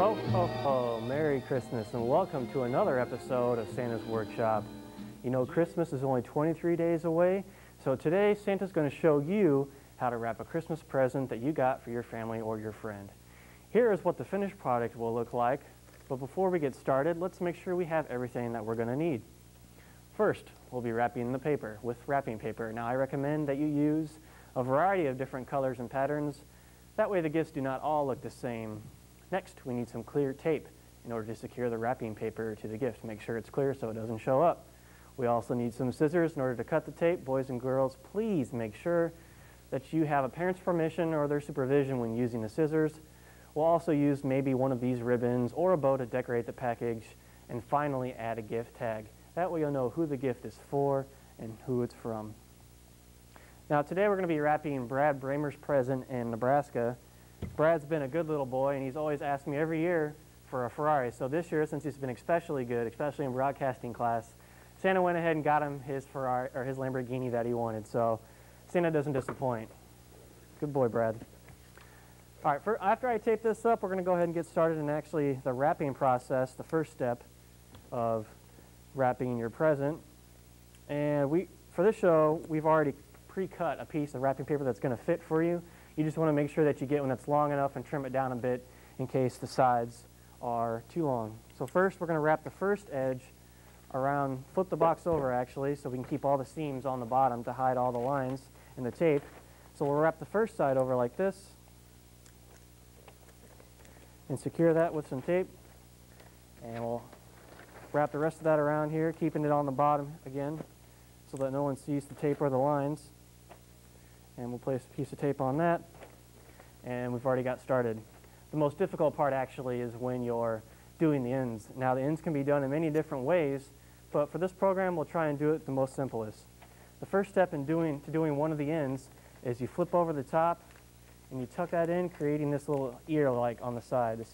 Ho, ho, ho, Merry Christmas, and welcome to another episode of Santa's Workshop. You know, Christmas is only 23 days away, so today Santa's going to show you how to wrap a Christmas present that you got for your family or your friend. Here is what the finished product will look like, but before we get started, let's make sure we have everything that we're going to need. First, we'll be wrapping the paper with wrapping paper. Now, I recommend that you use a variety of different colors and patterns. That way the gifts do not all look the same. Next, we need some clear tape in order to secure the wrapping paper to the gift. Make sure it's clear so it doesn't show up. We also need some scissors in order to cut the tape. Boys and girls, please make sure that you have a parent's permission or their supervision when using the scissors. We'll also use maybe one of these ribbons or a bow to decorate the package, and finally add a gift tag. That way you'll know who the gift is for and who it's from. Now today we're going to be wrapping Brad Bramer's present in Nebraska. Brad's been a good little boy, and he's always asked me every year for a Ferrari. So this year, since he's been especially good, especially in broadcasting class, Santa went ahead and got him his Ferrari, or his Lamborghini that he wanted. So Santa doesn't disappoint. Good boy, Brad. All right, after I tape this up, we're going to go ahead and get started in actually the wrapping process, the first step of wrapping your present. And for this show, we've already pre-cut a piece of wrapping paper that's going to fit for you. You just want to make sure that you get one that's long enough and trim it down a bit in case the sides are too long. So first we're going to wrap the first edge around, flip the box over actually, so we can keep all the seams on the bottom to hide all the lines in the tape. So we'll wrap the first side over like this and secure that with some tape. And we'll wrap the rest of that around here, keeping it on the bottom again so that no one sees the tape or the lines. And we'll place a piece of tape on that, and we've already got started. The most difficult part actually is when you're doing the ends. Now the ends can be done in many different ways, but for this program we'll try and do it the most simplest. The first step in doing one of the ends is you flip over the top and you tuck that in, creating this little ear like on the side.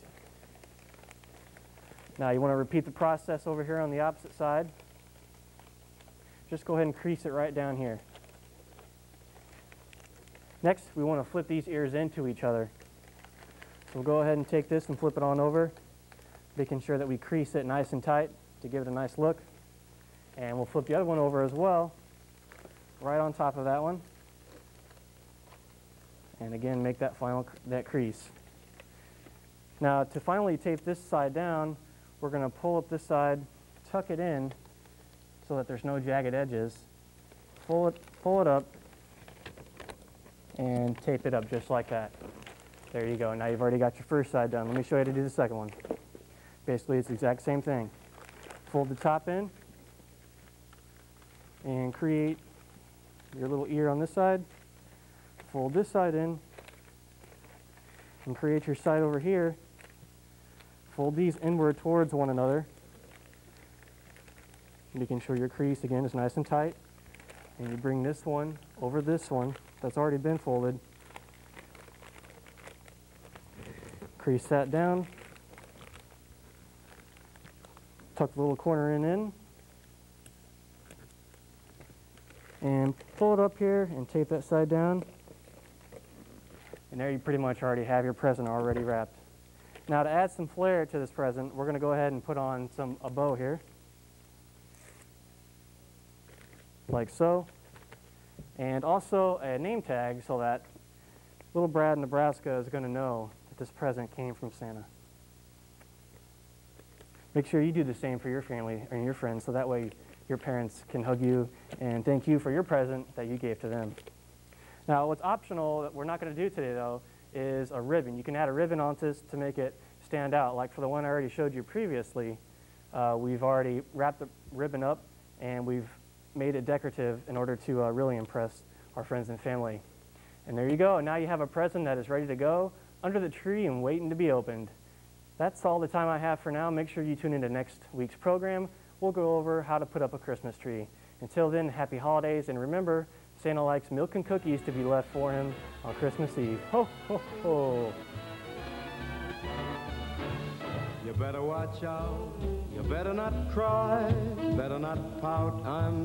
Now you want to repeat the process over here on the opposite side. Just go ahead and crease it right down here. Next, we want to flip these ears into each other. So we'll go ahead and take this and flip it on over, making sure that we crease it nice and tight to give it a nice look. And we'll flip the other one over as well, right on top of that one. And again, make that crease. Now, to finally tape this side down, we're going to pull up this side, tuck it in so that there's no jagged edges, pull it up, and tape it up just like that. There you go. Now you've already got your first side done. Let me show you how to do the second one. Basically, it's the exact same thing. Fold the top in and create your little ear on this side. Fold this side in and create your side over here. Fold these inward towards one another, making sure your crease again is nice and tight. And you bring this one over this one that's already been folded. Crease that down. Tuck the little corner in. And pull it up here and tape that side down. And there you pretty much already have your present already wrapped. Now to add some flair to this present, we're going to go ahead and put on a bow here. Like so. And also a name tag so that little Brad in Nebraska is going to know that this present came from Santa. Make sure you do the same for your family and your friends so that way your parents can hug you and thank you for your present that you gave to them. Now what's optional that we're not going to do today though is a ribbon. You can add a ribbon onto this to make it stand out. Like for the one I already showed you previously, we've already wrapped the ribbon up and we've made it decorative in order to really impress our friends and family. And there you go. Now you have a present that is ready to go under the tree and waiting to be opened. That's all the time I have for now. Make sure you tune into next week's program. We'll go over how to put up a Christmas tree. Until then, happy holidays, and remember, Santa likes milk and cookies to be left for him on Christmas Eve. Ho, ho, ho. You better watch out, you better not cry, better not pout, I'm